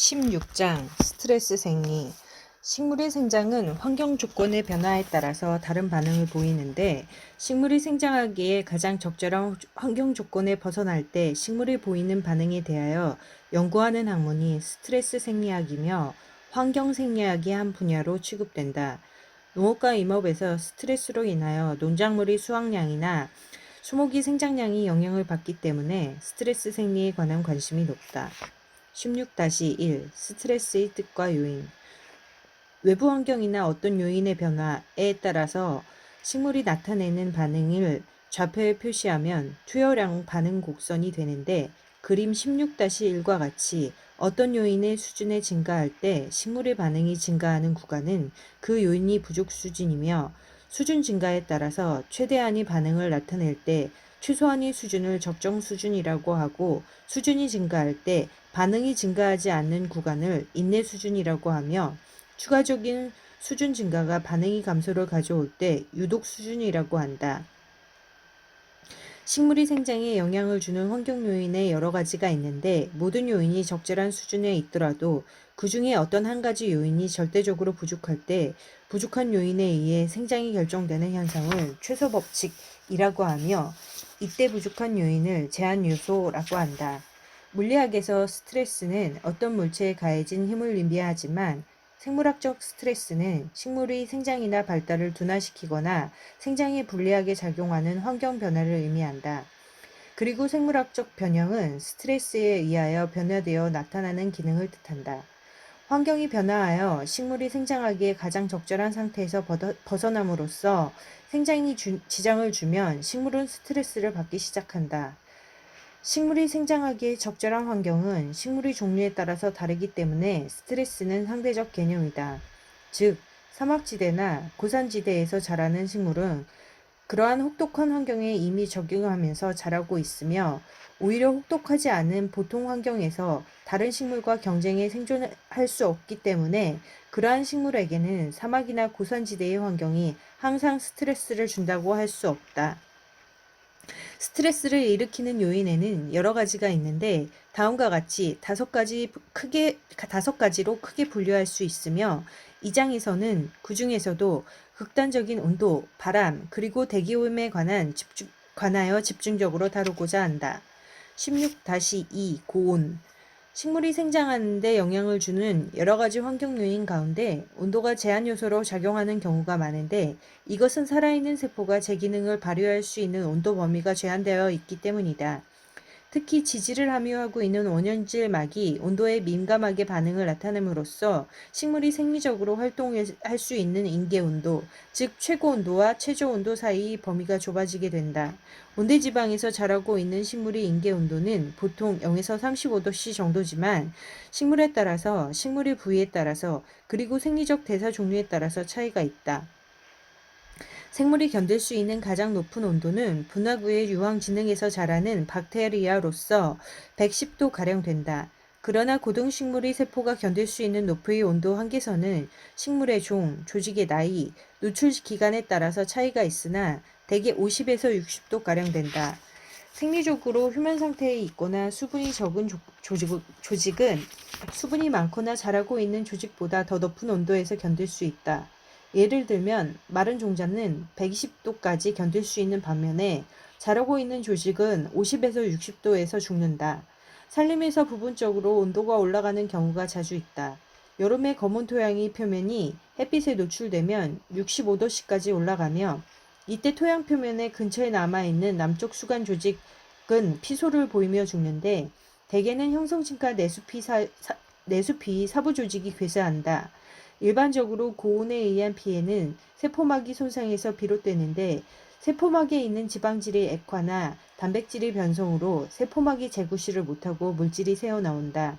16장 스트레스 생리. 식물의 생장은 환경 조건의 변화에 따라서 다른 반응을 보이는데, 식물이 생장하기에 가장 적절한 환경 조건에 벗어날 때 식물이 보이는 반응에 대하여 연구하는 학문이 스트레스 생리학이며 환경 생리학의 한 분야로 취급된다. 농업과 임업에서 스트레스로 인하여 농작물의 수확량이나 수목이 생장량이 영향을 받기 때문에 스트레스 생리에 관한 관심이 높다. 16-1 스트레스의 뜻과 요인. 외부 환경이나 어떤 요인의 변화에 따라서 식물이 나타내는 반응을 좌표에 표시하면 투여량 반응 곡선이 되는데, 그림 16-1과 같이 어떤 요인의 수준에 증가할 때 식물의 반응이 증가하는 구간은 그 요인이 부족 수준이며, 수준 증가에 따라서 최대한의 반응을 나타낼 때 최소한의 수준을 적정 수준이라고 하고, 수준이 증가할 때 반응이 증가하지 않는 구간을 인내 수준이라고 하며, 추가적인 수준 증가가 반응의 감소를 가져올 때 유독 수준이라고 한다. 식물이 생장에 영향을 주는 환경 요인에 여러 가지가 있는데, 모든 요인이 적절한 수준에 있더라도 그 중에 어떤 한 가지 요인이 절대적으로 부족할 때 부족한 요인에 의해 생장이 결정되는 현상을 최소 법칙이라고 하며, 이때 부족한 요인을 제한 요소라고 한다. 물리학에서 스트레스는 어떤 물체에 가해진 힘을 의미하지만, 생물학적 스트레스는 식물의 생장이나 발달을 둔화시키거나 생장에 불리하게 작용하는 환경 변화를 의미한다. 그리고 생물학적 변형은 스트레스에 의하여 변화되어 나타나는 기능을 뜻한다. 환경이 변화하여 식물이 생장하기에 가장 적절한 상태에서 벗어남으로써 생장이 지장을 주면 식물은 스트레스를 받기 시작한다. 식물이 생장하기에 적절한 환경은 식물의 종류에 따라서 다르기 때문에 스트레스는 상대적 개념이다. 즉, 사막지대나 고산지대에서 자라는 식물은 그러한 혹독한 환경에 이미 적응하면서 자라고 있으며, 오히려 혹독하지 않은 보통 환경에서 다른 식물과 경쟁해 생존할 수 없기 때문에 그러한 식물에게는 사막이나 고산지대의 환경이 항상 스트레스를 준다고 할 수 없다. 스트레스를 일으키는 요인에는 여러 가지가 있는데, 다음과 같이 다섯 가지로 크게 분류할 수 있으며, 이 장에서는 그 중에서도 극단적인 온도, 바람, 그리고 대기오염에 관하여 집중적으로 다루고자 한다. 16-2 고온. 식물이 생장하는 데 영향을 주는 여러 가지 환경 요인 가운데 온도가 제한 요소로 작용하는 경우가 많은데, 이것은 살아있는 세포가 제 기능을 발휘할 수 있는 온도 범위가 제한되어 있기 때문이다. 특히 지질을 함유하고 있는 원연질막이 온도에 민감하게 반응을 나타냄으로써 식물이 생리적으로 활동할 수 있는 임계온도, 즉 최고온도와 최저온도 사이의 범위가 좁아지게 된다. 온대지방에서 자라고 있는 식물의 임계온도는 보통 0에서 35°C 정도지만, 식물에 따라서, 식물의 부위에 따라서, 그리고 생리적 대사 종류에 따라서 차이가 있다. 생물이 견딜 수 있는 가장 높은 온도는 분화구의 유황지능에서 자라는 박테리아로서 110도가량 된다. 그러나 고등식물의 세포가 견딜 수 있는 높이의 온도 한계선은 식물의 종, 조직의 나이, 노출 기간에 따라서 차이가 있으나 대개 50에서 60도가량 된다. 생리적으로 휴면 상태에 있거나 수분이 적은 조직은 수분이 많거나 자라고 있는 조직보다 더 높은 온도에서 견딜 수 있다. 예를 들면 마른 종자는 120도까지 견딜 수 있는 반면에 자라고 있는 조직은 50에서 60도에서 죽는다. 산림에서 부분적으로 온도가 올라가는 경우가 자주 있다. 여름에 검은 토양의 표면이 햇빛에 노출되면 65도씨까지 올라가며, 이때 토양 표면의 근처에 남아있는 남쪽 수간 조직은 피소를 보이며 죽는데, 대개는 형성층과 내수피 사부 조직이 괴사한다. 일반적으로 고온에 의한 피해는 세포막이 손상에서 비롯되는데, 세포막에 있는 지방질의 액화나 단백질의 변성으로 세포막이 재구시를 못하고 물질이 새어나온다.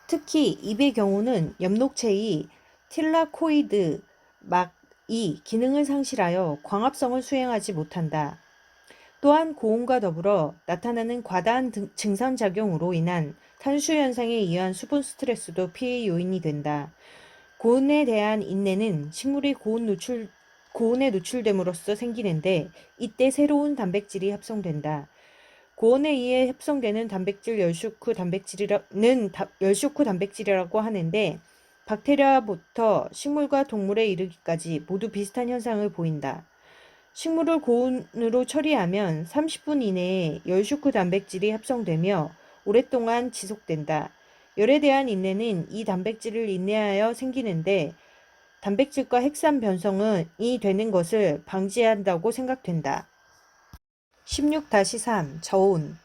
특히 잎의 경우는 엽록체의 틸라코이드 막이 기능을 상실하여 광합성을 수행하지 못한다. 또한 고온과 더불어 나타나는 과다한 증상작용으로 인한 탄수현상에 의한 수분 스트레스도 피해 요인이 된다. 고온에 대한 인내는 식물이 고온에 노출됨으로써 생기는데, 이때 새로운 단백질이 합성된다. 고온에 의해 합성되는 단백질 열식 후 단백질이라고 하는데 박테리아부터 식물과 동물에 이르기까지 모두 비슷한 현상을 보인다. 식물을 고온으로 처리하면 30분 이내에 열식 후 단백질이 합성되며 오랫동안 지속된다. 열에 대한 인내는 이 단백질을 인내하여 생기는데 단백질과 핵산 변성이 되는 것을 방지한다고 생각된다. 16-3 저온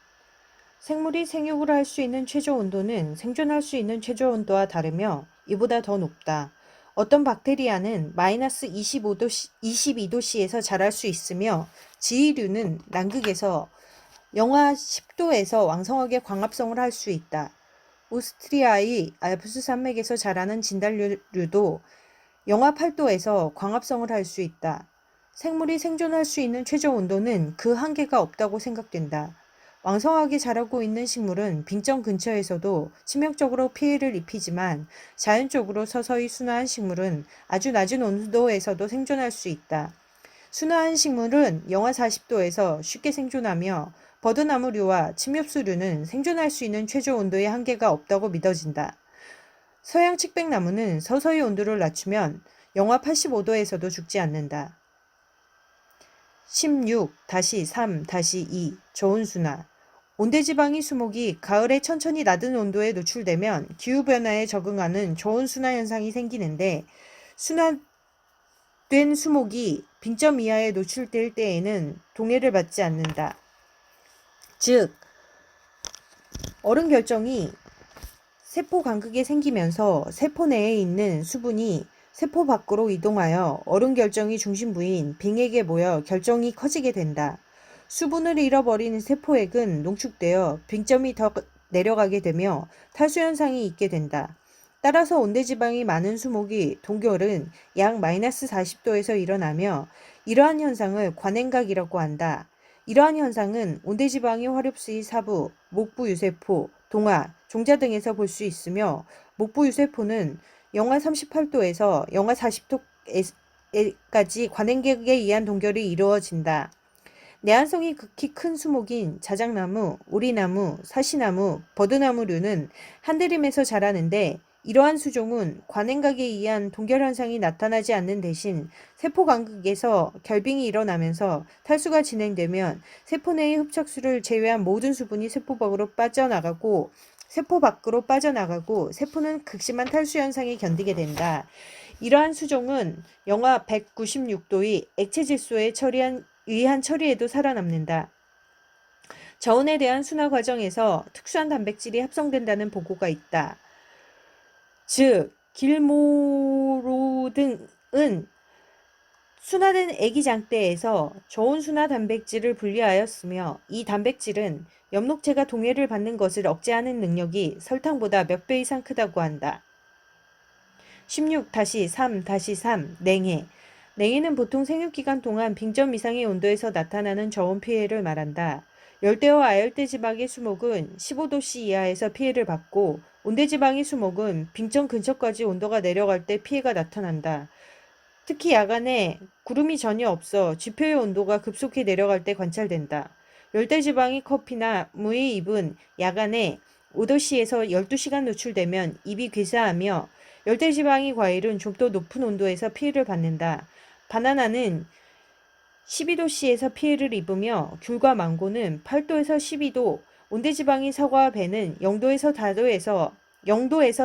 생물이 생육을 할 수 있는 최저 온도는 생존할 수 있는 최저 온도와 다르며 이보다 더 높다. 어떤 박테리아는 마이너스 22도씨에서 자랄 수 있으며 지휘류는 남극에서 영하 10도에서 왕성하게 광합성을 할 수 있다. 오스트리아의 알프스 산맥에서 자라는 진달류도 영하 8도에서 광합성을 할 수 있다. 생물이 생존할 수 있는 최저 온도는 그 한계가 없다고 생각된다. 왕성하게 자라고 있는 식물은 빙점 근처에서도 치명적으로 피해를 입히지만 자연적으로 서서히 순화한 식물은 아주 낮은 온도에서도 생존할 수 있다. 순화한 식물은 영하 40도에서 쉽게 생존하며 버드나무류와 침엽수류는 생존할 수 있는 최저 온도의 한계가 없다고 믿어진다. 서양 칡백나무는 서서히 온도를 낮추면 영하 85도에서도 죽지 않는다. 16-3-2 저온순화 온대지방의 수목이 가을에 천천히 낮은 온도에 노출되면 기후변화에 적응하는 저온순화 현상이 생기는데 순화된 수목이 빙점 이하에 노출될 때에는 동해를 받지 않는다. 즉, 얼음 결정이 세포 간극에 생기면서 세포 내에 있는 수분이 세포 밖으로 이동하여 얼음 결정이 중심부인 빙액에 모여 결정이 커지게 된다. 수분을 잃어버린 세포액은 농축되어 빙점이 더 내려가게 되며 탈수 현상이 있게 된다. 따라서 온대지방이 많은 수목이 동결은 약 마이너스 40도에서 일어나며 이러한 현상을 관행각이라고 한다. 이러한 현상은 온대지방의 화렵수의 사부, 목부 유세포, 동화, 종자 등에서 볼 수 있으며 목부 유세포는 영하 38도에서 영하 40도까지 관행각에 의한 동결이 이루어진다. 내한성이 극히 큰 수목인 자작나무, 오리나무, 사시나무, 버드나무류는 한드림에서 자라는데 이러한 수종은 관행각에 의한 동결 현상이 나타나지 않는 대신 세포 간극에서 결빙이 일어나면서 탈수가 진행되면 세포 내의 흡착수를 제외한 모든 수분이 세포 밖으로 빠져나가고 세포는 극심한 탈수 현상에 견디게 된다. 이러한 수종은 영하 196도의 액체 질소에 의한 처리에도 살아남는다. 저온에 대한 순화 과정에서 특수한 단백질이 합성된다는 보고가 있다. 즉, 길모로 등은 순화된 애기장대에서 저온순화 단백질을 분리하였으며 이 단백질은 엽록체가 동해를 받는 것을 억제하는 능력이 설탕보다 몇 배 이상 크다고 한다. 16-3-3 냉해 냉해는 보통 생육기간 동안 빙점 이상의 온도에서 나타나는 저온 피해를 말한다. 열대와 아열대 지방의 수목은 15도씨 이하에서 피해를 받고 온대지방의 수목은 빙점 근처까지 온도가 내려갈 때 피해가 나타난다. 특히 야간에 구름이 전혀 없어 지표의 온도가 급속히 내려갈 때 관찰된다. 열대지방의 커피나 무의 잎은 야간에 5도씨에서 12시간 노출되면 잎이 괴사하며 열대지방의 과일은 좀 더 높은 온도에서 피해를 받는다. 바나나는 12도씨에서 피해를 입으며 귤과 망고는 8도에서 12도, 온대지방의 사과와 배는 0도에서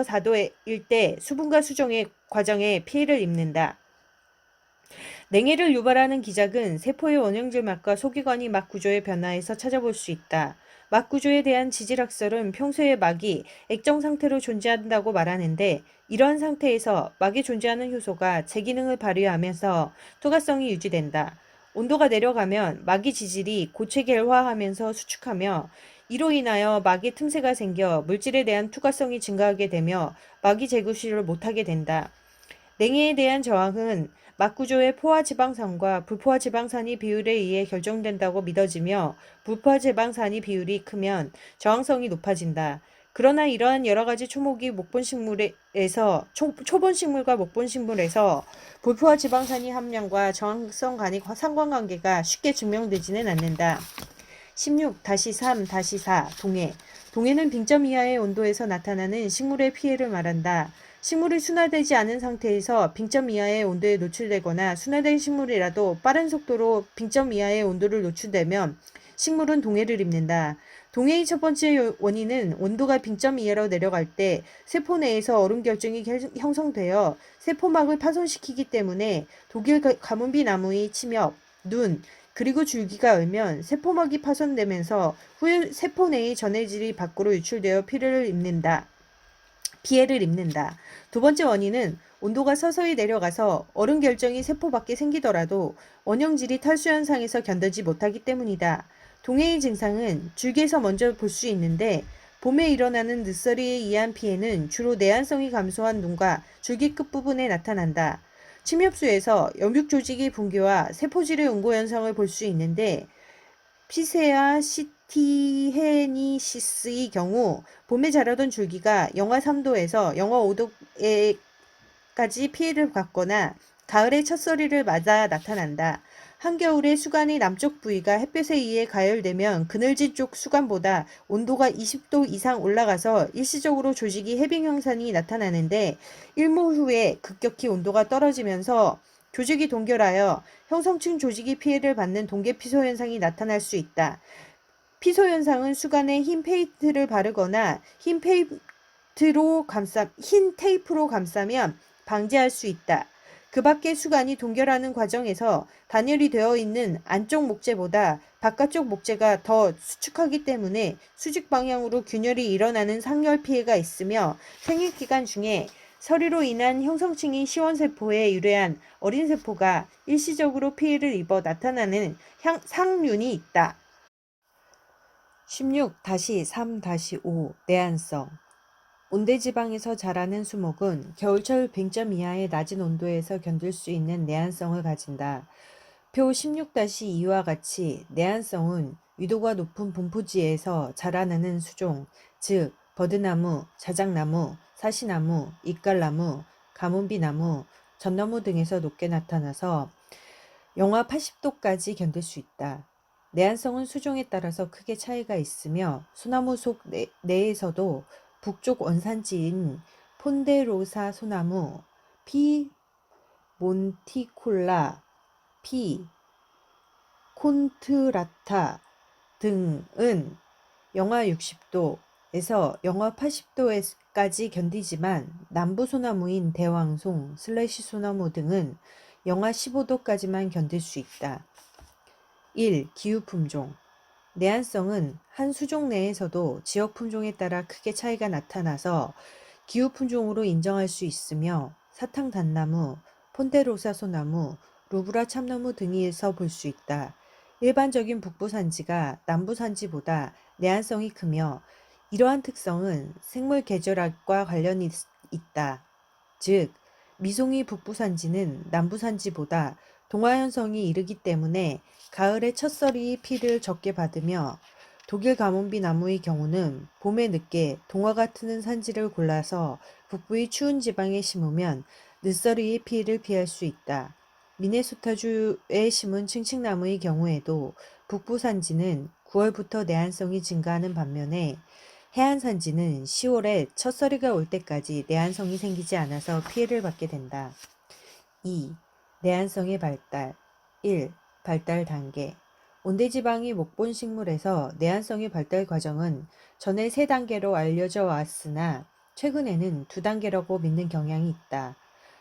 4도일 때 수분과 수정의 과정에 피해를 입는다. 냉해를 유발하는 기작은 세포의 원형질 막과 소기관이 막 구조의 변화에서 찾아볼 수 있다. 막 구조에 대한 지질학설은 평소에 막이 액정 상태로 존재한다고 말하는데 이러한 상태에서 막이 존재하는 효소가 제 기능을 발휘하면서 투과성이 유지된다. 온도가 내려가면 막이 지질이 고체결화하면서 수축하며 이로 인하여 막에 틈새가 생겨 물질에 대한 투과성이 증가하게 되며 막이 재구시를 못하게 된다. 냉해에 대한 저항은 막 구조의 포화 지방산과 불포화 지방산의 비율에 의해 결정된다고 믿어지며 불포화 지방산의 비율이 크면 저항성이 높아진다. 그러나 이러한 여러 가지 초본 식물과 목본 식물에서 불포화 지방산의 함량과 저항성 간의 상관관계가 쉽게 증명되지는 않는다. 16-3-4 동해. 동해는 빙점 이하의 온도에서 나타나는 식물의 피해를 말한다. 식물이 순화되지 않은 상태에서 빙점 이하의 온도에 노출되거나 순화된 식물이라도 빠른 속도로 빙점 이하의 온도를 노출되면 식물은 동해를 입는다. 동해의 첫 번째 원인은 온도가 빙점 이하로 내려갈 때 세포 내에서 얼음 결정이 형성되어 세포막을 파손시키기 때문에 독일 가뭄비 나무의 침엽, 눈, 그리고 줄기가 얼면 세포막이 파손되면서 후에 세포 내의 전해질이 밖으로 유출되어 피해를 입는다. 두 번째 원인은 온도가 서서히 내려가서 얼음 결정이 세포 밖에 생기더라도 원형질이 탈수 현상에서 견디지 못하기 때문이다. 동해의 증상은 줄기에서 먼저 볼 수 있는데 봄에 일어나는 늦서리에 의한 피해는 주로 내한성이 감소한 눈과 줄기 끝부분에 나타난다. 침엽수에서 염육 조직의 붕괴와 세포질의 응고 현상을 볼 수 있는데 피세아 시티헤니시스의 경우 봄에 자라던 줄기가 영하 3도에서 영하 5도에까지 피해를 받거나 가을에 첫서리를 맞아 나타난다. 한겨울에 수간의 남쪽 부위가 햇볕에 의해 가열되면 그늘진 쪽 수간보다 온도가 20도 이상 올라가서 일시적으로 조직이 해빙 현상이 나타나는데 일몰 후에 급격히 온도가 떨어지면서 조직이 동결하여 형성층 조직이 피해를 받는 동계 피소 현상이 나타날 수 있다. 피소 현상은 수간에 흰 페인트를 바르거나 흰 테이프로 감싸면 방지할 수 있다. 그 밖에 수간이 동결하는 과정에서 단열이 되어 있는 안쪽 목재보다 바깥쪽 목재가 더 수축하기 때문에 수직 방향으로 균열이 일어나는 상열 피해가 있으며 생育기간 중에 서리로 인한 형성층이 시원세포에 유래한 어린 세포가 일시적으로 피해를 입어 나타나는 상륜이 있다. 16-3-5 내한성. 온대지방에서 자라는 수목은 겨울철 빙점 이하의 낮은 온도에서 견딜 수 있는 내한성을 가진다. 표 16-2와 같이 내한성은 위도가 높은 분포지에서 자라나는 수종, 즉 버드나무, 자작나무, 사시나무, 이깔나무, 가뭄비나무, 전나무 등에서 높게 나타나서 영하 80도까지 견딜 수 있다. 내한성은 수종에 따라서 크게 차이가 있으며 소나무 속 내에서도 북쪽 원산지인 폰데로사 소나무, 피 몬티콜라, 피 콘트라타 등은 영하 60도에서 영하 80도까지 견디지만 남부 소나무인 대왕송, 소나무 등은 영하 15도까지만 견딜 수 있다. 1. 기후품종. 내한성은 한 수종 내에서도 지역 품종에 따라 크게 차이가 나타나서 기후품종으로 인정할 수 있으며 사탕단나무, 폰데로사 소나무, 루브라 참나무 등에서 볼 수 있다. 일반적인 북부 산지가 남부 산지보다 내한성이 크며 이러한 특성은 생물 계절학과 관련이 있다. 즉, 미송이 북부 산지는 남부 산지보다 동화현성이 이르기 때문에 가을에 첫서리 피를 적게 받으며 독일 가뭄비 나무의 경우는 봄에 늦게 동화가 트는 산지를 골라서 북부의 추운 지방에 심으면 늦서리의 피해를 피할 수 있다. 미네소타주에 심은 층층나무의 경우에도 북부 산지는 9월부터 내한성이 증가하는 반면에 해안 산지는 10월에 첫서리가 올 때까지 내한성이 생기지 않아서 피해를 받게 된다. 2. 내한성의 발달. 1. 발달 단계. 온대지방이 목본 식물에서 내한성의 발달 과정은 전에 3단계로 알려져 왔으나 최근에는 2단계라고 믿는 경향이 있다.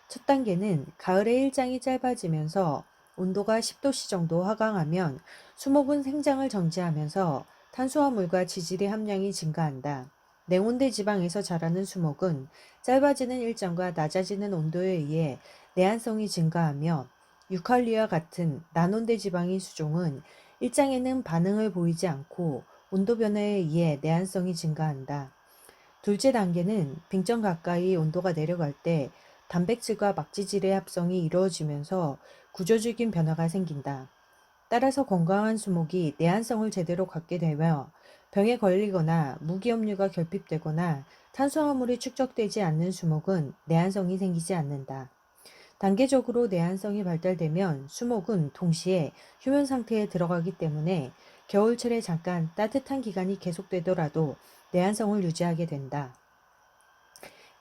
첫 단계는 가을에 일장이 짧아지면서 온도가 10도씨 정도 하강하면 수목은 생장을 정지하면서 탄수화물과 지질의 함량이 증가한다. 냉온대 지방에서 자라는 수목은 짧아지는 일정과 낮아지는 온도에 의해 내한성이 증가하며 유칼리와 같은 난온대 지방의 수종은 일장에는 반응을 보이지 않고 온도 변화에 의해 내한성이 증가한다. 둘째 단계는 빙점 가까이 온도가 내려갈 때 단백질과 막지질의 합성이 이루어지면서 구조적인 변화가 생긴다. 따라서 건강한 수목이 내한성을 제대로 갖게 되며 병에 걸리거나 무기염류가 결핍되거나 탄수화물이 축적되지 않는 수목은 내한성이 생기지 않는다. 단계적으로 내한성이 발달되면 수목은 동시에 휴면 상태에 들어가기 때문에 겨울철에 잠깐 따뜻한 기간이 계속되더라도 내한성을 유지하게 된다.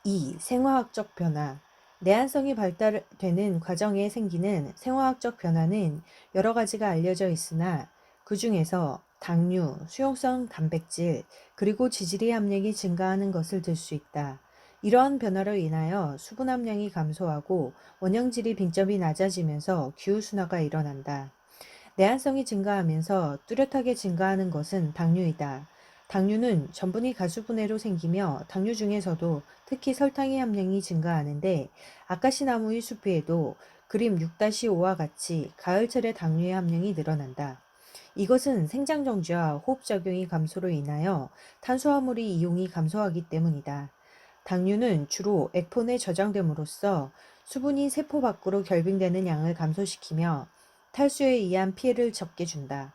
2. 생화학적 변화. 내한성이 발달되는 과정에 생기는 생화학적 변화는 여러 가지가 알려져 있으나 그 중에서 당류, 수용성 단백질, 그리고 지질의 함량이 증가하는 것을 들 수 있다. 이러한 변화로 인하여 수분 함량이 감소하고 원형질이 빈점이 낮아지면서 기후순화가 일어난다. 내한성이 증가하면서 뚜렷하게 증가하는 것은 당류이다. 당류는 전분이 가수분해로 생기며 당류 중에서도 특히 설탕의 함량이 증가하는데 아카시나무의 숲에도 그림 6-5와 같이 가을철에 당류의 함량이 늘어난다. 이것은 생장정지와 호흡작용이 감소로 인하여 탄수화물의 이용이 감소하기 때문이다. 당류는 주로 액폰에 저장됨으로써 수분이 세포 밖으로 결빙되는 양을 감소시키며 탈수에 의한 피해를 적게 준다.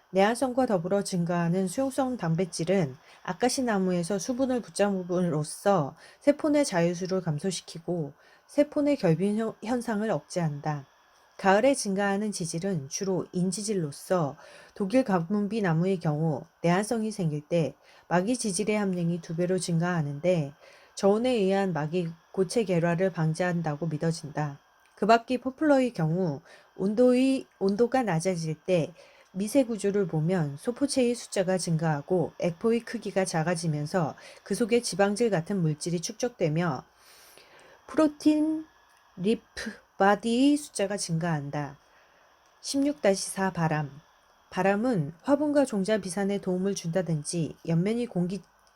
내한성과 더불어 증가하는 수용성 단백질은 아카시나무에서 수분을 붙잡음으로써 세포 내 자유수를 감소시키고 세포 내 결빙 현상을 억제한다. 가을에 증가하는 지질은 주로 인지질로서 독일 가문비 나무의 경우 내한성이 생길 때 마기 지질의 함량이 2배로 증가하는데 저온에 의한 마기 고체 결화를 방지한다고 믿어진다. 그 밖의 포플러의 경우 온도가 낮아질 때 미세 구조를 보면 소포체의 숫자가 증가하고 액포의 크기가 작아지면서 그 속에 지방질 같은 물질이 축적되며 프로틴 리프 바디의 숫자가 증가한다. 16-4 바람은 화분과 종자 비산에 도움을 준다든지 옆면이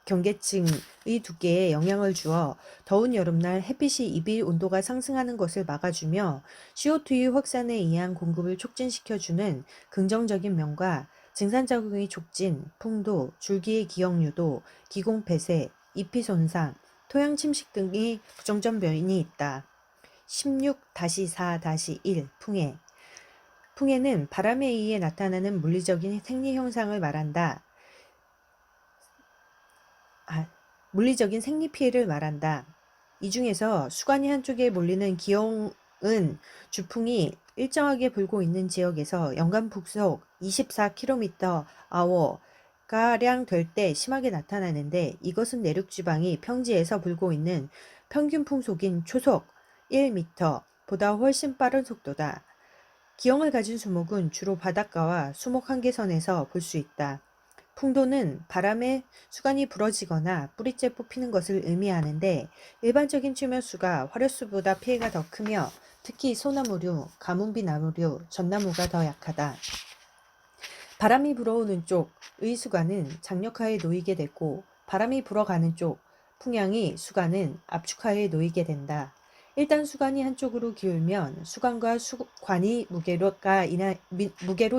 경계층의 두께에 영향을 주어 더운 여름날 햇빛이 입일 온도가 상승하는 것을 막아주며 CO2의 확산에 의한 공급을 촉진시켜주는 긍정적인 면과 증산작용의 촉진, 풍도, 줄기의 기억류도, 기공 폐쇄, 잎이 손상, 토양 침식 등의 부정적 면이 있다. 16-4-1 풍해는 바람에 의해 나타나는 물리적인 생리 현상을 말한다. 물리적인 생리 피해를 말한다. 이 중에서 수관이 한쪽에 몰리는 기온은 주풍이 일정하게 불고 있는 지역에서 연간 풍속 24km/h 가량 될 때 심하게 나타나는데 이것은 내륙지방이 평지에서 불고 있는 평균 풍속인 초속 1m 보다 훨씬 빠른 속도다. 기형을 가진 수목은 주로 바닷가와 수목 한계선에서 볼 수 있다. 풍도는 바람에 수관이 부러지거나 뿌리째 뽑히는 것을 의미하는데 일반적인 추면수가 화료수보다 피해가 더 크며 특히 소나무류, 가뭄비 나무류, 전나무가 더 약하다. 바람이 불어오는 쪽의 수관은 장력하에 놓이게 되고 바람이 불어가는 쪽, 풍향이 수관은 압축하에 놓이게 된다. 일단 수관이 한쪽으로 기울면 수관과 수관이 무게로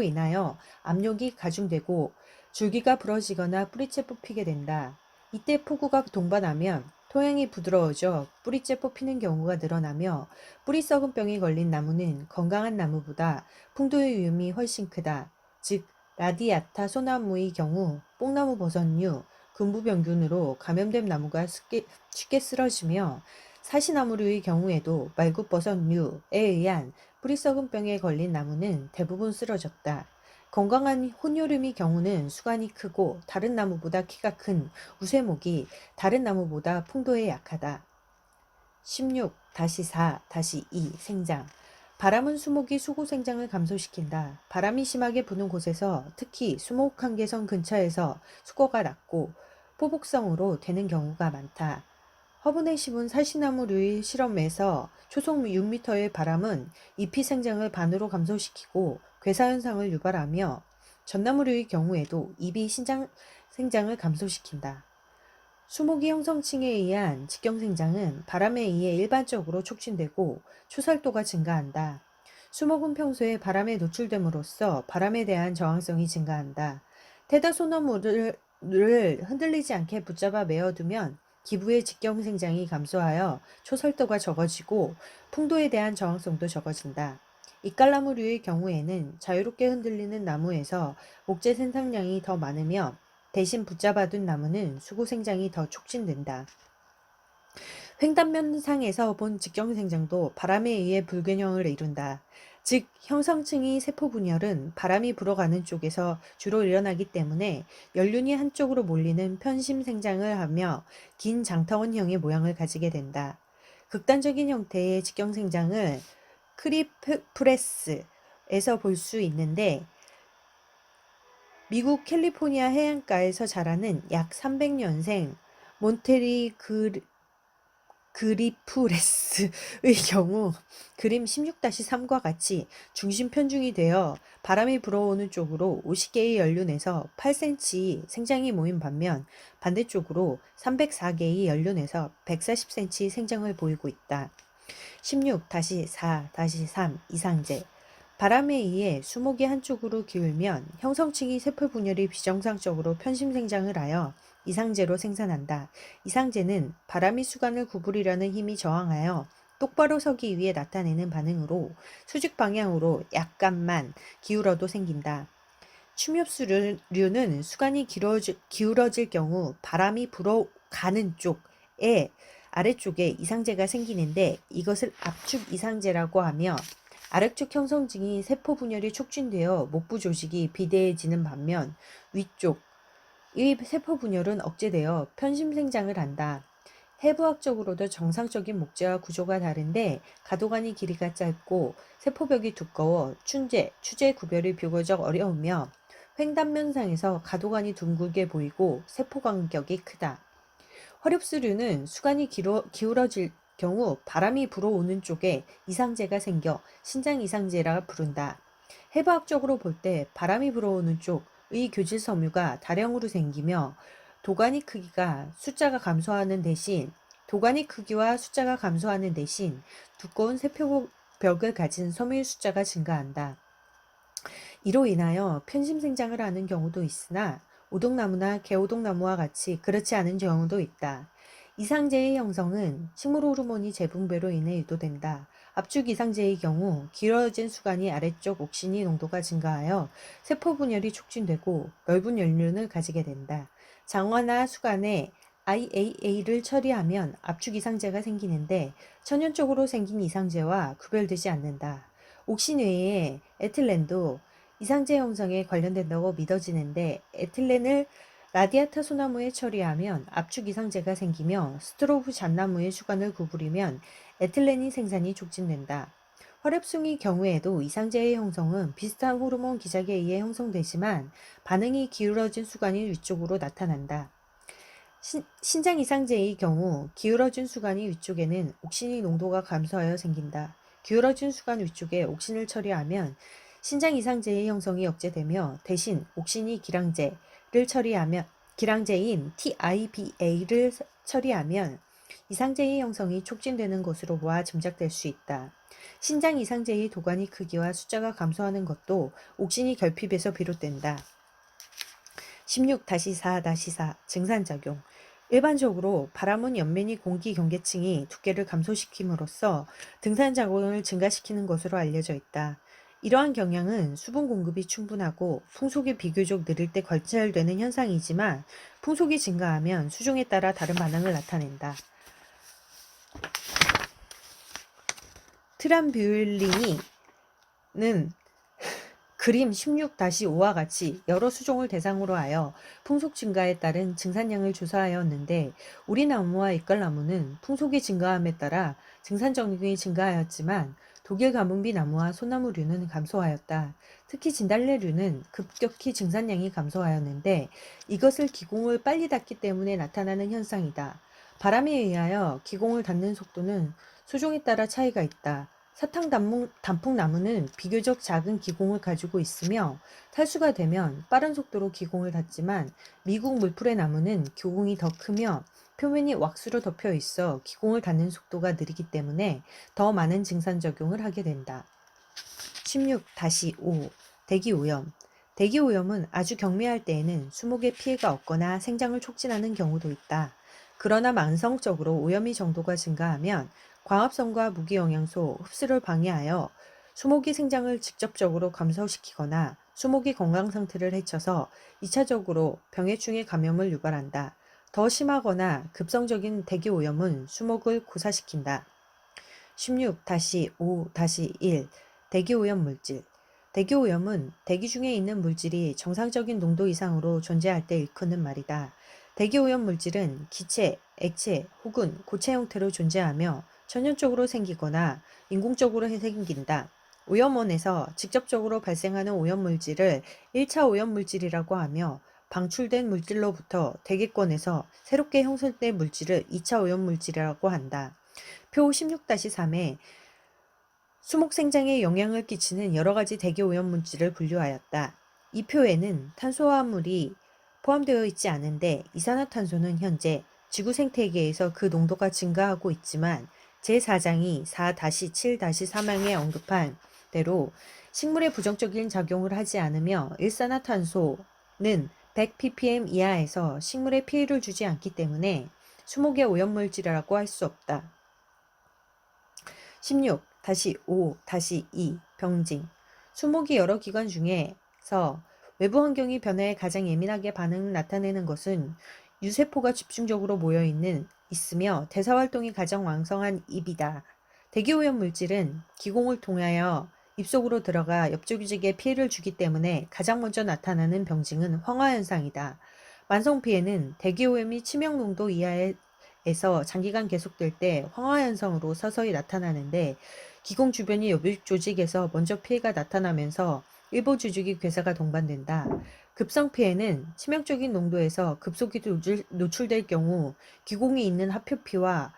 인하여 압력이 가중되고 줄기가 부러지거나 뿌리째 뽑히게 된다. 이때 폭우가 동반하면 토양이 부드러워져 뿌리째 뽑히는 경우가 늘어나며 뿌리 썩은 병에 걸린 나무는 건강한 나무보다 풍도의 위험이 훨씬 크다. 즉 라디아타 소나무의 경우 뽕나무 버섯류, 금부병균으로 감염된 나무가 쉽게 쓰러지며 사시나무류의 경우에도 말굽버섯류에 의한 뿌리 썩은 병에 걸린 나무는 대부분 쓰러졌다. 건강한 혼요름의 경우는 수관이 크고 다른 나무보다 키가 큰 우쇠목이 다른 나무보다 풍도에 약하다. 16-4-2 생장 바람은 수목이 수고 생장을 감소시킨다. 바람이 심하게 부는 곳에서 특히 수목 한계선 근처에서 수고가 낮고 포복성으로 되는 경우가 많다. 화분에 심은 살시나무류의 실험에서 초속 6m의 바람은 잎이 생장을 반으로 감소시키고 괴사현상을 유발하며 전나무류의 경우에도 잎이 생장을 감소시킨다. 수목이 형성층에 의한 직경생장은 바람에 의해 일반적으로 촉진되고 초살도가 증가한다. 수목은 평소에 바람에 노출됨으로써 바람에 대한 저항성이 증가한다. 테다 소나무를 흔들리지 않게 붙잡아 메어두면 기부의 직경생장이 감소하여 초살도가 적어지고 풍도에 대한 저항성도 적어진다. 이깔나무류의 경우에는 자유롭게 흔들리는 나무에서 목재 생산량이 더 많으며 대신 붙잡아둔 나무는 수고 생장이 더 촉진된다. 횡단면상에서 본 직경생장도 바람에 의해 불균형을 이룬다. 즉 형성층이 세포 분열은 바람이 불어가는 쪽에서 주로 일어나기 때문에 연륜이 한쪽으로 몰리는 편심 생장을 하며 긴 장타원형의 모양을 가지게 된다. 극단적인 형태의 직경 생장을 크리프레스에서 볼 수 있는데 미국 캘리포니아 해안가에서 자라는 약 300년생 몬테리 그리프레스의 경우 그림 16-3과 같이 중심 편중이 되어 바람이 불어오는 쪽으로 50개의 연륜에서 8cm 생장이 모인 반면 반대쪽으로 304개의 연륜에서 140cm 생장을 보이고 있다. 16-4-3 이상제 바람에 의해 수목이 한쪽으로 기울면 형성층이 세포 분열이 비정상적으로 편심 생장을 하여 이상제로 생산한다. 이상제는 바람이 수간을 구부리려는 힘이 저항하여 똑바로 서기 위해 나타내는 반응으로 수직 방향으로 약간만 기울어도 생긴다. 침엽수류는 수간이 기울어질 경우 바람이 불어가는 쪽에 아래쪽에 이상제가 생기는데 이것을 압축 이상제라고 하며 아래쪽 형성층이 세포 분열이 촉진되어 목부 조직이 비대해지는 반면 위쪽의 세포 분열은 억제되어 편심 생장을 한다. 해부학적으로도 정상적인 목재와 구조가 다른데 가도관이 길이가 짧고 세포벽이 두꺼워 추제 구별이 비교적 어려우며 횡단면상에서 가도관이 둥글게 보이고 세포 간격이 크다. 화렵수류는 수간이 기울어질 경우 바람이 불어오는 쪽에 이상제가 생겨 신장 이상제라 부른다. 해부학적으로 볼 때 바람이 불어오는 쪽의 교질 섬유가 다량으로 생기며 도가니 크기와 숫자가 감소하는 대신 두꺼운 세포벽을 가진 섬유의 숫자가 증가한다. 이로 인하여 편심 생장을 하는 경우도 있으나 오동나무나 개오동나무와 같이 그렇지 않은 경우도 있다. 이상제의 형성은 식물 호르몬이 재분배로 인해 유도된다. 압축 이상제의 경우 길어진 수간이 아래쪽 옥신이 농도가 증가하여 세포 분열이 촉진되고 넓은 연륜을 가지게 된다. 장화나 수간에 IAA를 처리하면 압축 이상제가 생기는데 천연적으로 생긴 이상제와 구별되지 않는다. 옥신 외에 에틸렌도 이상제 형성에 관련된다고 믿어지는데 에틸렌을 라디아타 소나무에 처리하면 압축 이상제가 생기며 스트로브 잣나무의 수간을 구부리면 에틸렌이 생산이 촉진된다. 화렵숭이 경우에도 이상제의 형성은 비슷한 호르몬 기작에 의해 형성되지만 반응이 기울어진 수간이 위쪽으로 나타난다. 신장 이상제의 경우 기울어진 수간이 위쪽에는 옥신의 농도가 감소하여 생긴다. 기울어진 수간 위쪽에 옥신을 처리하면 신장 이상제의 형성이 억제되며 대신 옥신이 기량제인 TIBA를 처리하면 이상제의 형성이 촉진되는 것으로 보아 짐작될 수 있다. 신장 이상제의 도가니 크기와 숫자가 감소하는 것도 옥신이 결핍에서 비롯된다. 16-4-4 증산작용 일반적으로 바람은 연면이 공기 경계층이 두께를 감소시킴으로써 등산작용을 증가시키는 것으로 알려져 있다. 이러한 경향은 수분 공급이 충분하고 풍속이 비교적 느릴 때 관찰되는 현상이지만 풍속이 증가하면 수종에 따라 다른 반응을 나타낸다. 트람뷰린이는 그림 16-5와 같이 여러 수종을 대상으로 하여 풍속 증가에 따른 증산량을 조사하였는데 우리 나무와 이끌나무는 풍속이 증가함에 따라 증산적용이 증가하였지만 독일 가뭄비 나무와 소나무류는 감소하였다. 특히 진달래류는 급격히 증산량이 감소하였는데 이것을 기공을 빨리 닫기 때문에 나타나는 현상이다. 바람에 의하여 기공을 닫는 속도는 수종에 따라 차이가 있다. 사탕 단풍나무는 비교적 작은 기공을 가지고 있으며 탈수가 되면 빠른 속도로 기공을 닫지만 미국 물풀의 나무는 기공이 더 크며 표면이 왁스로 덮여 있어 기공을 닫는 속도가 느리기 때문에 더 많은 증산작용을 하게 된다. 16-5 대기오염 대기오염은 아주 경미할 때에는 수목에 피해가 없거나 생장을 촉진하는 경우도 있다. 그러나 만성적으로 오염이 정도가 증가하면 광합성과 무기영양소 흡수를 방해하여 수목이 생장을 직접적으로 감소시키거나 수목이 건강 상태를 해쳐서 2차적으로 병해충의 감염을 유발한다. 더 심하거나 급성적인 대기오염은 수목을 고사시킨다. 16-5-1 대기오염 물질. 대기오염은 대기 중에 있는 물질이 정상적인 농도 이상으로 존재할 때 일컫는 말이다. 대기오염 물질은 기체, 액체 혹은 고체 형태로 존재하며 천연적으로 생기거나 인공적으로 생긴다. 오염원에서 직접적으로 발생하는 오염물질을 1차 오염물질이라고 하며 방출된 물질로부터 대기권에서 새롭게 형성된 물질을 2차 오염물질이라고 한다. 표 16-3에 수목 생장에 영향을 끼치는 여러 가지 대기 오염물질을 분류하였다. 이 표에는 탄수화물이 포함되어 있지 않은데 이산화탄소는 현재 지구 생태계에서 그 농도가 증가하고 있지만 제4장이 4-7-3항에 언급한 대로 식물에 부정적인 작용을 하지 않으며 일산화탄소는 100ppm 이하에서 식물에 피해를 주지 않기 때문에 수목의 오염물질이라고 할 수 없다. 16-5-2 병징. 수목이 여러 기관 중에서 외부 환경의 변화에 가장 예민하게 반응을 나타내는 것은 유세포가 집중적으로 모여 있으며 대사활동이 가장 왕성한 잎이다. 대기오염 물질은 기공을 통하여 잎속으로 들어가 엽조직에 피해를 주기 때문에 가장 먼저 나타나는 병징은 황화현상이다. 만성피해는 대기오염이 치명 농도 이하에서 장기간 계속될 때 황화현상으로 서서히 나타나는데 기공 주변의 엽육 조직에서 먼저 피해가 나타나면서 일부 조직이 괴사가 동반된다. 급성 피해는 치명적인 농도에서 급속히 노출될 경우 기공이 있는 하표피와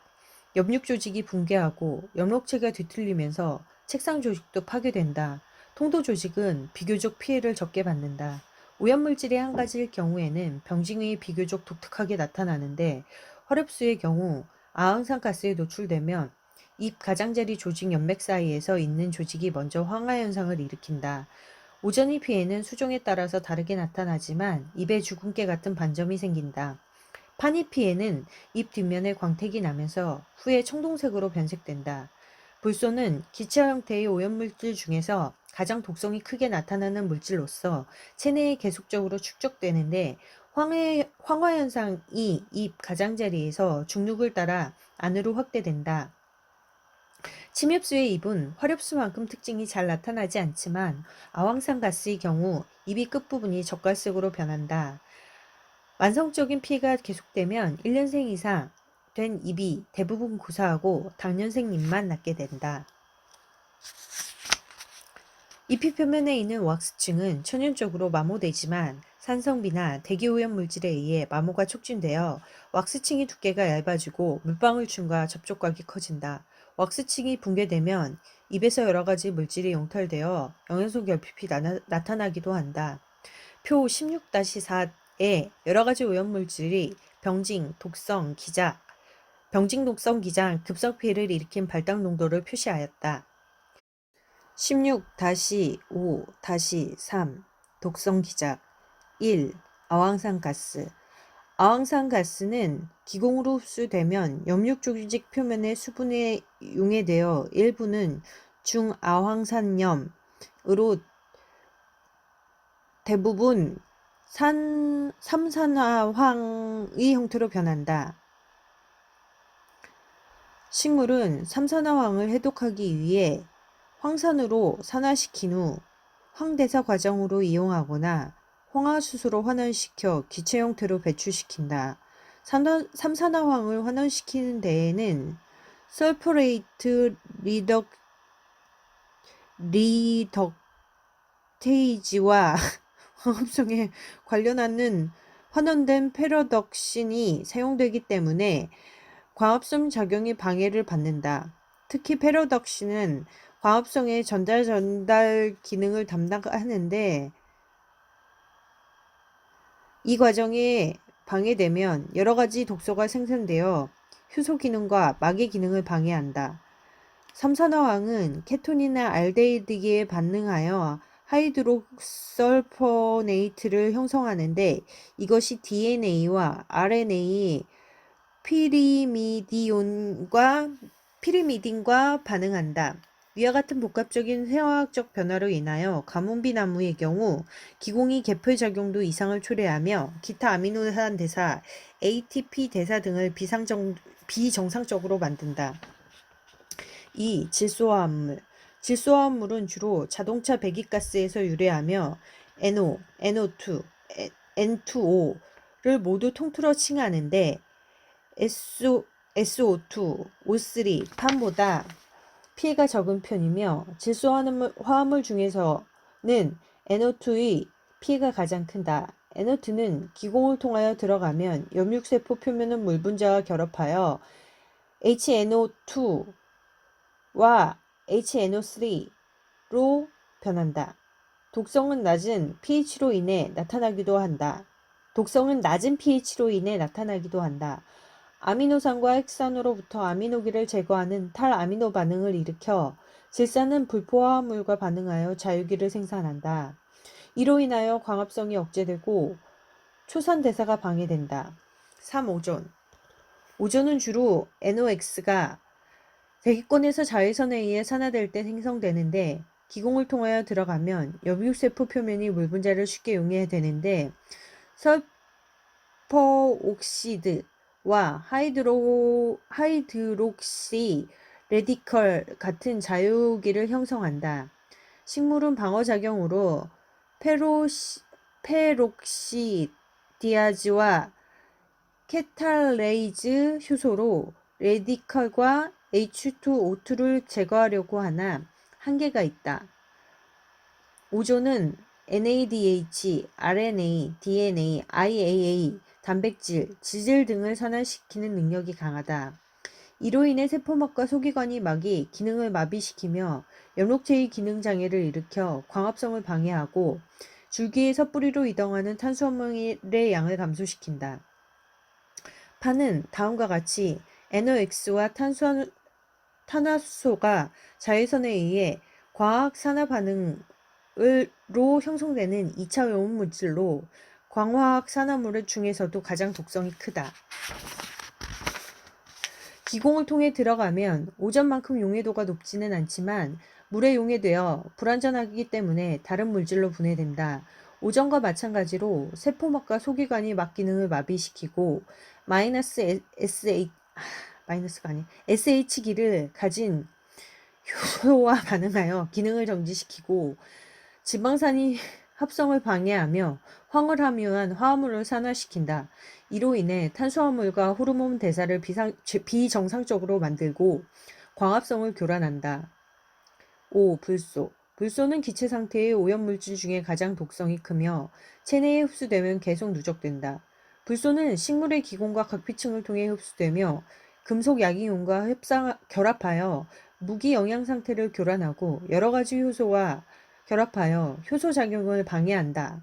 엽육 조직이 붕괴하고 엽록체가 뒤틀리면서 책상 조직도 파괴된다. 통도 조직은 비교적 피해를 적게 받는다. 오염물질의 한 가지일 경우에는 병징이 비교적 독특하게 나타나는데 혈액수의 경우 아황산가스에 노출되면 잎 가장자리 조직 연맥 사이에서 있는 조직이 먼저 황화현상을 일으킨다. 오전이 피해는 수종에 따라서 다르게 나타나지만 잎에 주근깨 같은 반점이 생긴다. 파니 피해는 잎 뒷면에 광택이 나면서 후에 청동색으로 변색된다. 불소는 기체 형태의 오염물질 중에서 가장 독성이 크게 나타나는 물질로서 체내에 계속적으로 축적되는데 황화현상이 잎 가장자리에서 중륙을 따라 안으로 확대된다. 침엽수의 잎은 화렵수만큼 특징이 잘 나타나지 않지만 아황산가스의 경우 잎의 끝부분이 젓갈색으로 변한다. 만성적인 피해가 계속되면 1년생 이상 된 잎이 대부분 고사하고 당년생 잎만 낳게 된다. 잎이 표면에 있는 왁스층은 천연적으로 마모되지만 산성비나 대기오염 물질에 의해 마모가 촉진되어 왁스층의 두께가 얇아지고 물방울층과 접촉각이 커진다. 왁스층이 붕괴되면 잎에서 여러 가지 물질이 용탈되어 영양소 결핍이 나타나기도 한다. 표 16-4에 여러 가지 오염물질이 병징, 독성, 기작, 병징, 독성, 기작, 급성 피해를 일으킨 발당 농도를 표시하였다. 16-5-3 독성 기작 1. 아황산가스. 아황산가스는 기공으로 흡수되면 엽육 조직 표면의 수분에 용해되어 일부는 중아황산염으로 대부분 삼산화황의 형태로 변한다. 식물은 삼산화황을 해독하기 위해 황산으로 산화시킨 후 황대사 과정으로 이용하거나 황화수소로 환원시켜 기체 형태로 배출시킨다. 삼산화황을 환원시키는 데에는 설퍼레이트 리덕테이지와 화합성에 관련하는 환원된 페로덕신이 사용되기 때문에 광합성 작용이 방해를 받는다. 특히 페로덕신은 광합성의 전달 기능을 담당하는데 이 과정에 방해되면 여러 가지 독소가 생성되어 효소 기능과 막의 기능을 방해한다. 삼산화황은 케톤이나 알데히드에 반응하여 하이드록설포네이트를 형성하는데 이것이 DNA와 RNA 피리미딘과 반응한다. 위와 같은 복합적인 생화학적 변화로 인하여 가뭄비 나무의 경우 기공이 계표작용도 이상을 초래하며 기타 아미노산 대사, ATP 대사 등을 비정상적으로 만든다. 2. 질소화합물. 질소화합물은 주로 자동차 배기가스에서 유래하며 NO, NO2, N2O를 모두 통틀어 칭하는데 SO2, O3, 판보다 피해가 적은 편이며 질소화합물 중에서는 NO2의 피해가 가장 큰다. NO2는 기공을 통하여 들어가면 염육세포 표면은 물 분자와 결합하여 HNO2와 HNO3로 변한다. 독성은 낮은 pH로 인해 나타나기도 한다. 아미노산과 핵산으로부터 아미노기를 제거하는 탈아미노 반응을 일으켜 질산은 불포화합물과 반응하여 자유기를 생산한다. 이로 인하여 광합성이 억제되고 초산 대사가 방해된다. 3. 오존. 오존은 주로 NOx가 대기권에서 자외선에 의해 산화될 때 생성되는데 기공을 통하여 들어가면 염육세포 표면이 물 분자를 쉽게 용해야 되는데 설퍼옥시드와 하이드록시 레디컬 같은 자유기를 형성한다. 식물은 방어작용으로 페록시디아즈와 케탈레이즈 효소로 레디컬과 H2O2를 제거하려고 하나 한계가 있다. 오존은 NADH, RNA, DNA, IAA, 단백질, 지질 등을 산화시키는 능력이 강하다. 이로 인해 세포막과 소기관이 막이 기능을 마비시키며 염록체의 기능 장애를 일으켜 광합성을 방해하고 줄기에서 뿌리로 이동하는 탄수화물의 양을 감소시킨다. 파는 다음과 같이 NOx와 탄화수소가 자외선에 의해 과학 산화 반응으로 형성되는 2차 오염물질로 광화학 산화물 중에서도 가장 독성이 크다. 기공을 통해 들어가면 오존만큼 용해도가 높지는 않지만 물에 용해되어 불완전하기 때문에 다른 물질로 분해된다. 오존과 마찬가지로 세포막과 소기관이 막 기능을 마비시키고 SH기를 가진 효소와 반응하여 기능을 정지시키고 지방산이 합성을 방해하며 황을함유한 화합물을 산화시킨다. 이로 인해 탄수화물과 호르몬 대사를 비정상적으로 만들고 광합성을 교란한다. 5. 불소. 불소는 기체 상태의 오염물질 중에 가장 독성이 크며 체내에 흡수되면 계속 누적된다. 불소는 식물의 기공과 각피층을 통해 흡수되며 금속 약이온과 결합하여 무기 영양 상태를 교란하고 여러 가지 효소와 결합하여 효소 작용을 방해한다.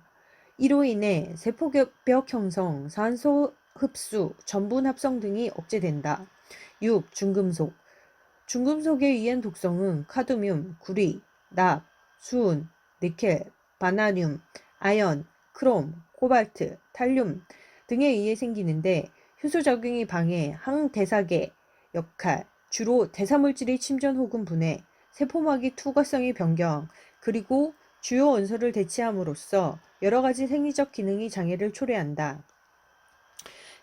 이로 인해 세포벽 형성, 산소 흡수, 전분 합성 등이 억제된다. 6. 중금속. 중금속에 의한 독성은 카드뮴, 구리, 납, 수은, 니켈, 바나뮴, 아연, 크롬, 코발트, 탈륨 등에 의해 생기는데 효소작용이 방해, 항대사계 역할, 주로 대사물질의 침전 혹은 분해, 세포막이 투과성의 변경, 그리고 주요 원소를 대체함으로써 여러 가지 생리적 기능의 장애를 초래한다.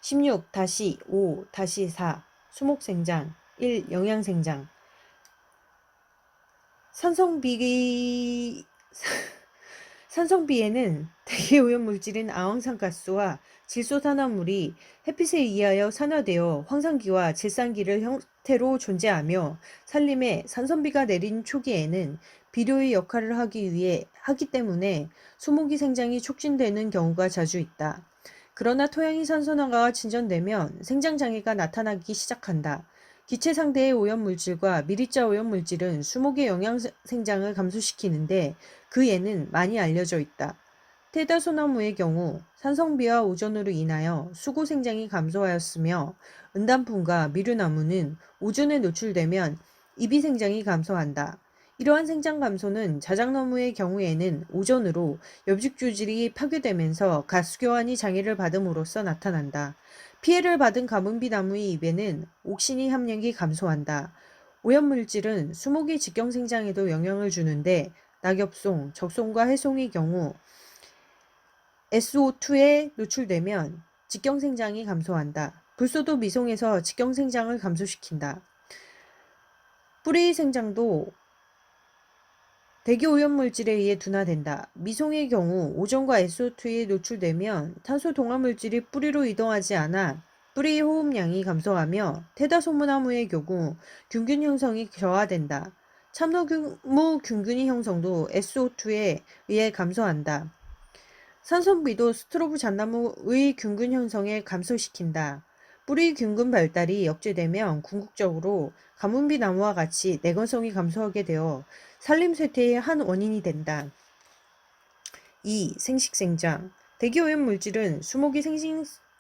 16-5-4 수목생장 1. 영양생장 산성비에는 대기오염물질인 아황산가스와 질소산화물이 햇빛에 의하여 산화되어 황산기와 질산기를 형태로 존재하며 산림에 산성비가 내린 초기에는 비료의 역할을 하기 때문에 수목이 생장이 촉진되는 경우가 자주 있다. 그러나 토양이 산소화가 진전되면 생장장애가 나타나기 시작한다. 기체 상대의 오염물질과 미립자 오염물질은 수목의 영양생장을 감소시키는데 그 예는 많이 알려져 있다. 테다소나무의 경우 산성비와 오존으로 인하여 수구 생장이 감소하였으며 은단풍과 미류나무는 오존에 노출되면 이비 생장이 감소한다. 이러한 생장 감소는 자작나무의 경우에는 오존으로 엽식조직이 파괴되면서 가스교환이 장애를 받음으로써 나타난다. 피해를 받은 가뭄비나무의 잎에는 옥신이 함량이 감소한다. 오염물질은 수목의 직경생장에도 영향을 주는데 낙엽송, 적송과 해송의 경우 SO2에 노출되면 직경생장이 감소한다. 불소도 미송에서 직경생장을 감소시킨다. 뿌리 생장도 대기 오염물질에 의해 둔화된다. 미송의 경우 오존과 SO2에 노출되면 탄소 동화물질이 뿌리로 이동하지 않아 뿌리의 호흡량이 감소하며 테다소모나무의 경우 균균 형성이 저하된다. 참나무 균균이 형성도 SO2에 의해 감소한다. 산성비도 스트로브 잣나무의 균균 형성에 감소시킨다. 뿌리 균근 발달이 억제되면 궁극적으로 가뭄비 나무와 같이 내건성이 감소하게 되어 산림 쇠퇴의 한 원인이 된다. 2. 생식생장. 대기오염 물질은 수목이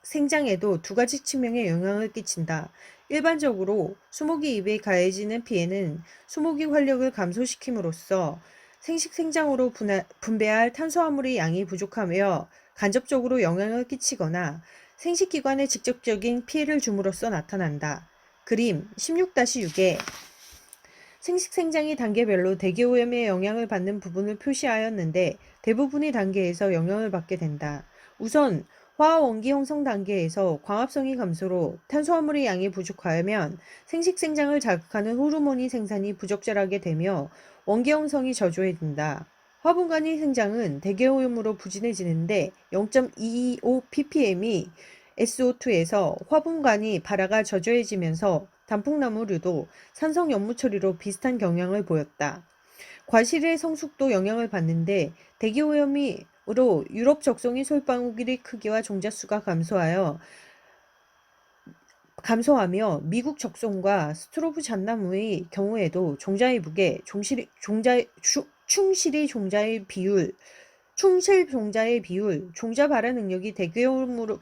생장에도 두 가지 측면의 영향을 끼친다. 일반적으로 수목이 입에 가해지는 피해는 수목이 활력을 감소시킴으로써 생식생장으로 분배할 탄수화물의 양이 부족하며 간접적으로 영향을 끼치거나 생식기관에 직접적인 피해를 줌으로써 나타난다. 그림 16-6에 생식생장이 단계별로 대기오염의 영향을 받는 부분을 표시하였는데 대부분의 단계에서 영향을 받게 된다. 우선 화원기 형성 단계에서 광합성이 감소로 탄수화물의 양이 부족하면 생식생장을 자극하는 호르몬이 생산이 부적절하게 되며 원기 형성이 저조해진다. 화분간의 생장은 대기오염으로 부진해지는데 0.225 ppm이 SO2에서 화분간이 발화가 저조해지면서 단풍나무류도 산성 연무 처리로 비슷한 경향을 보였다. 과실의 성숙도 영향을 받는데 대기오염으로 유럽 적송이 솔방울의 크기와 종자수가 감소하며 미국 적송과 스트로브 잣나무의 경우에도 종자의 무게, 충실 종자의 비율, 종자 발화 능력이 대기오염으로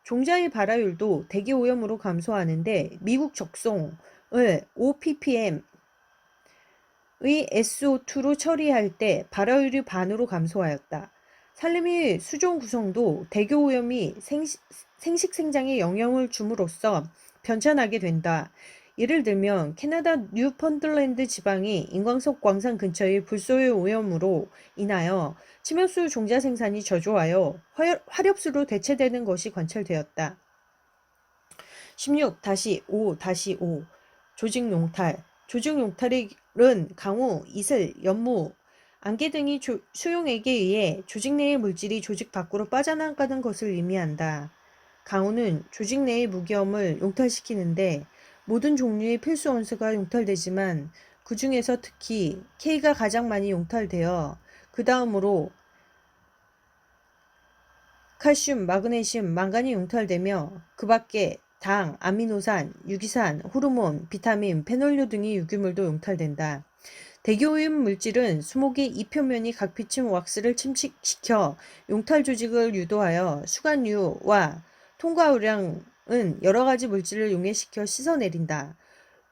종자의 발화율도 대기오염으로 감소하는데 미국 적송을 5ppm의 SO2로 처리할 때 발화율이 반으로 감소하였다. 산림의 수종 구성도 대기오염이 생식생장에 영향을 줌으로써 변천하게 된다. 예를 들면 캐나다 뉴펀들랜드 지방이 인광석 광산 근처의 불소의 오염으로 인하여 치명수 종자 생산이 저조하여 화렵수로 대체되는 것이 관찰되었다. 16-5-5 조직용탈. 조직용탈은 강우, 이슬, 연무, 안개 등의 수용액에 의해 조직 내의 물질이 조직 밖으로 빠져나가는 것을 의미한다. 강우는 조직 내의 무기염을 용탈시키는데 모든 종류의 필수 원소가 용탈되지만 그 중에서 특히 K가 가장 많이 용탈되어 그 다음으로 칼슘, 마그네슘, 망간이 용탈되며 그 밖에 당, 아미노산, 유기산, 호르몬, 비타민, 페놀류 등의 유기물도 용탈된다. 대기오염 물질은 수목의 잎표면이 각비침 왁스를 침식시켜 용탈 조직을 유도하여 수간류와 통과우량은 여러가지 물질을 용해시켜 씻어내린다.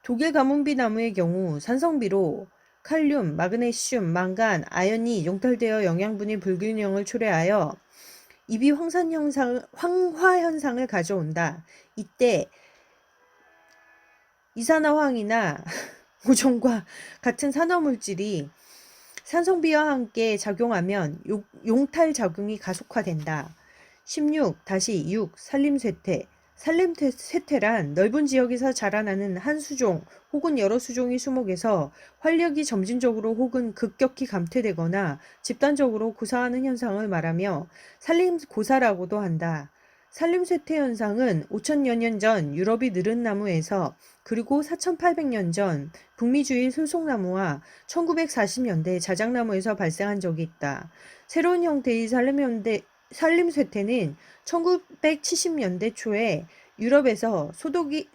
독일 가뭄비 나무의 경우 산성비로 칼륨, 마그네슘, 망간, 아연이 용탈되어 영양분의 불균형을 초래하여 잎이 황화 현상을 가져온다. 이때 이산화황이나 오존과 같은 산화물질이 산성비와 함께 작용하면 용탈 작용이 가속화된다. 16-6 산림쇠퇴. 산림쇠퇴란 넓은 지역에서 자라나는 한 수종 혹은 여러 수종의 수목에서 활력이 점진적으로 혹은 급격히 감퇴되거나 집단적으로 고사하는 현상을 말하며 산림고사라고도 한다. 산림쇠퇴 현상은 5천여 년 전 유럽의 느릅나무에서 그리고 4,800년 전 북미주의 솔송나무와 1940년대 자작나무에서 발생한 적이 있다. 새로운 형태의 산림쇠퇴는 1970년대 초에 유럽에서 서독이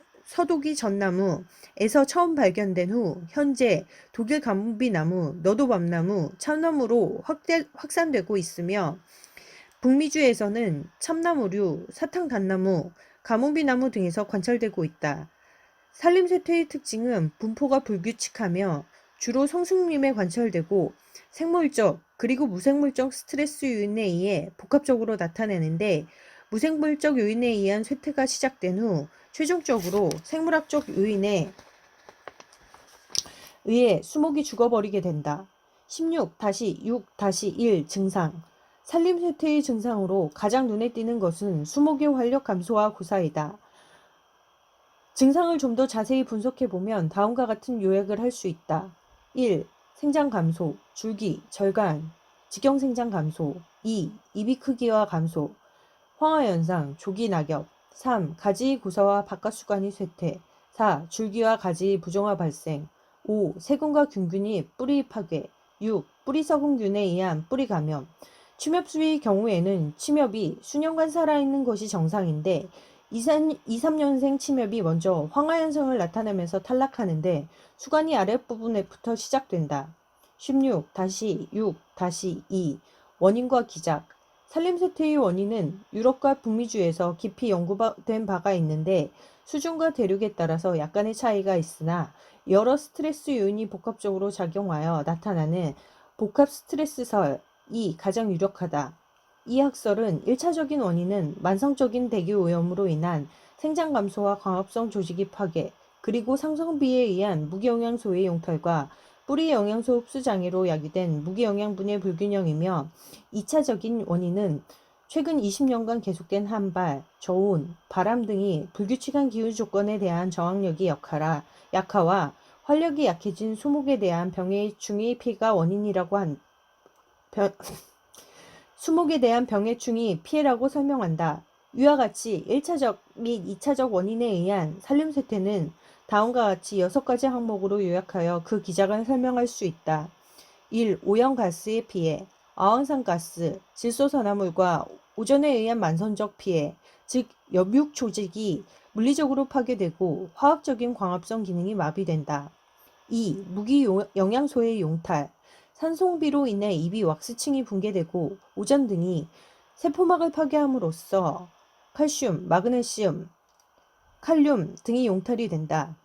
전나무에서 처음 발견된 후 현재 독일 가뭄비나무, 너도밤나무, 참나무로 확산되고 있으며 북미주에서는 참나무류, 사탕단나무, 가뭄비나무 등에서 관찰되고 있다. 산림쇠퇴의 특징은 분포가 불규칙하며 주로 성숙림에 관찰되고 생물적 그리고 무생물적 스트레스 요인에 의해 복합적으로 나타내는데 무생물적 요인에 의한 쇠퇴가 시작된 후 최종적으로 생물학적 요인에 의해 수목이 죽어버리게 된다. 16-6-1 증상. 산림쇠퇴의 증상으로 가장 눈에 띄는 것은 수목의 활력 감소와 고사이다. 증상을 좀 더 자세히 분석해보면 다음과 같은 요약을 할 수 있다. 1. 생장 감소, 줄기, 절간, 직경 생장 감소. 2. 입이 크기와 감소, 황화현상, 조기 낙엽. 3. 가지 고사와 바깥수관이 쇠퇴. 4. 줄기와 가지 부정화 발생. 5. 세균과 균균이 뿌리 파괴. 6. 뿌리 썩은균에 의한 뿌리 감염. 침엽수의 경우에는 침엽이 수년간 살아있는 것이 정상인데 2, 3년생 침엽이 먼저 황화현상을 나타내면서 탈락하는데 수관이 아랫부분에부터 시작된다. 16-6-2 원인과 기작. 산림쇠퇴의 원인은 유럽과 북미주에서 깊이 연구된 바가 있는데 수준과 대륙에 따라서 약간의 차이가 있으나 여러 스트레스 요인이 복합적으로 작용하여 나타나는 복합 스트레스설이 가장 유력하다. 이 학설은 1차적인 원인은 만성적인 대기 오염으로 인한 생장 감소와 광합성 조직이 파괴, 그리고 상성비에 의한 무기영양소의 용탈과 뿌리 영양소 흡수 장애로 야기된 무기영양분의 불균형이며 2차적인 원인은 최근 20년간 계속된 한발, 저온, 바람 등이 불규칙한 기후 조건에 대한 저항력이 약화와 활력이 약해진 수목에 대한 병해충의 피해가 원인이라고 수목에 대한 병해충이 피해라고 설명한다. 이와 같이 1차적 및 2차적 원인에 의한 산림쇠퇴는 다음과 같이 6가지 항목으로 요약하여 그 기작을 설명할 수 있다. 1. 오염가스의 피해, 어항산가스, 질소산화물과 오존에 의한 만선적 피해, 즉 엽육 조직이 물리적으로 파괴되고 화학적인 광합성 기능이 마비된다. 2. 무기 영양소의 용탈, 산송비로 인해 입이 왁스층이 붕괴되고 오존 등이 세포막을 파괴함으로써 칼슘, 마그네슘, 칼륨 등이 용탈이 된다.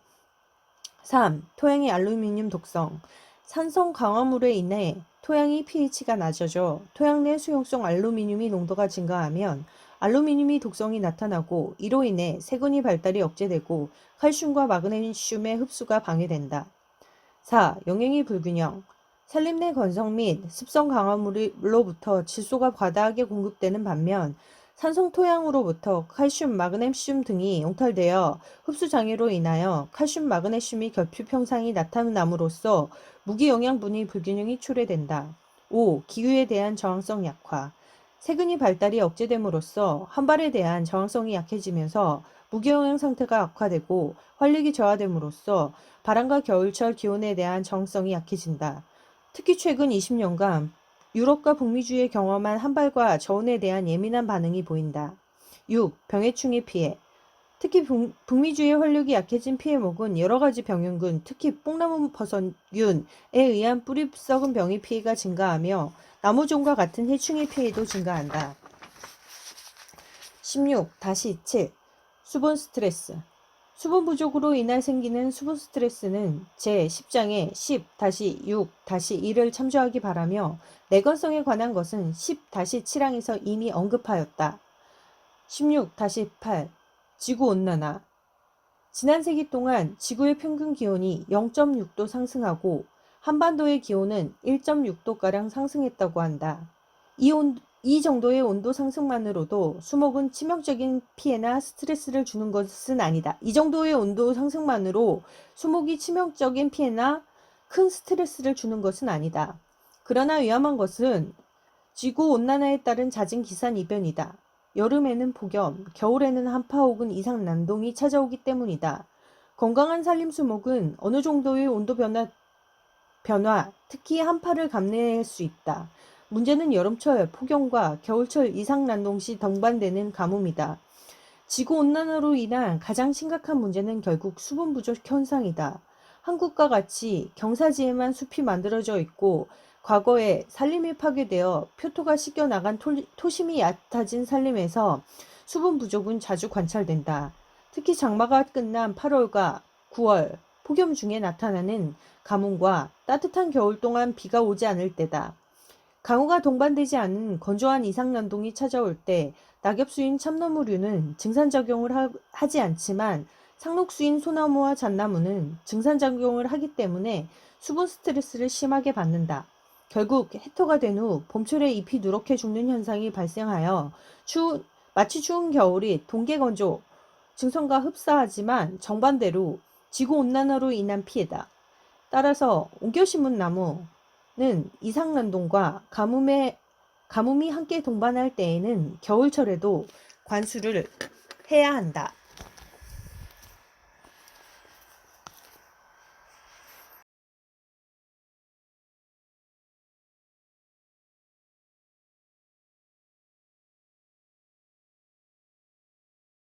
3. 토양의 알루미늄 독성, 산성 강화물에 인해 토양의 pH가 낮아져 토양 내 수용성 알루미늄이 농도가 증가하면 알루미늄이 독성이 나타나고 이로 인해 세균이 발달이 억제되고 칼슘과 마그네슘의 흡수가 방해된다. 4. 영양의 불균형, 산림 내 건성 및 습성 강화물로부터 질소가 과다하게 공급되는 반면 산성 토양으로부터 칼슘, 마그네슘 등이 용탈되어 흡수 장애로 인하여 칼슘, 마그네슘의 결핍 현상이 나타남으로써 무기영양분의 불균형이 초래된다. 5. 기후에 대한 저항성 약화, 세균이 발달이 억제됨으로써 한발에 대한 저항성이 약해지면서 무기영양 상태가 악화되고 활력이 저하됨으로써 바람과 겨울철 기온에 대한 저항성이 약해진다. 특히 최근 20년간 유럽과 북미주에 경험한 한발과 저온에 대한 예민한 반응이 보인다. 6. 병해충의 피해, 특히 북미주의 활력이 약해진 피해목은 여러가지 병균, 특히 뽕나무버섯균에 의한 뿌리 썩은 병의 피해가 증가하며 나무종과 같은 해충의 피해도 증가한다. 16-7. 수분 스트레스, 수분 부족으로 인해 생기는 수분 스트레스는 제10장의 10-6-2를 참조하기 바라며 내건성에 관한 것은 10-7항에서 이미 언급하였다. 16-8. 지구온난화, 지난 세기 동안 지구의 평균 기온이 0.6도 상승하고 한반도의 기온은 1.6도가량 상승했다고 한다. 이 정도의 온도 상승만으로도 수목은 치명적인 피해나 스트레스를 주는 것은 아니다. 이 정도의 온도 상승만으로 수목이 치명적인 피해나 큰 스트레스를 주는 것은 아니다. 그러나 위험한 것은 지구온난화에 따른 잦은 기상이변이다. 여름에는 폭염, 겨울에는 한파 혹은 이상 난동이 찾아오기 때문이다. 건강한 산림수목은 어느 정도의 온도 변화, 특히 한파를 감내할 수 있다. 문제는 여름철 폭염과 겨울철 이상 난동 시 동반되는 가뭄이다. 지구온난화로 인한 가장 심각한 문제는 결국 수분 부족 현상이다. 한국과 같이 경사지에만 숲이 만들어져 있고 과거에 산림이 파괴되어 표토가 씻겨나간 토심이 얕아진 산림에서 수분 부족은 자주 관찰된다. 특히 장마가 끝난 8월과 9월, 폭염 중에 나타나는 가뭄과 따뜻한 겨울 동안 비가 오지 않을 때다. 강우가 동반되지 않은 건조한 이상난동이 찾아올 때 낙엽수인 참나무류는 증산작용을 하지 않지만 상록수인 소나무와 잣나무는 증산작용을 하기 때문에 수분 스트레스를 심하게 받는다. 결국 해토가 된 후 봄철에 잎이 누렇게 죽는 현상이 발생하여 마치 추운 겨울이 동계건조 증선과 흡사하지만 정반대로 지구온난화로 인한 피해다. 따라서 옮겨 심은 나무는 이상란동과 가뭄이 함께 동반할 때에는 겨울철에도 관수를 해야 한다.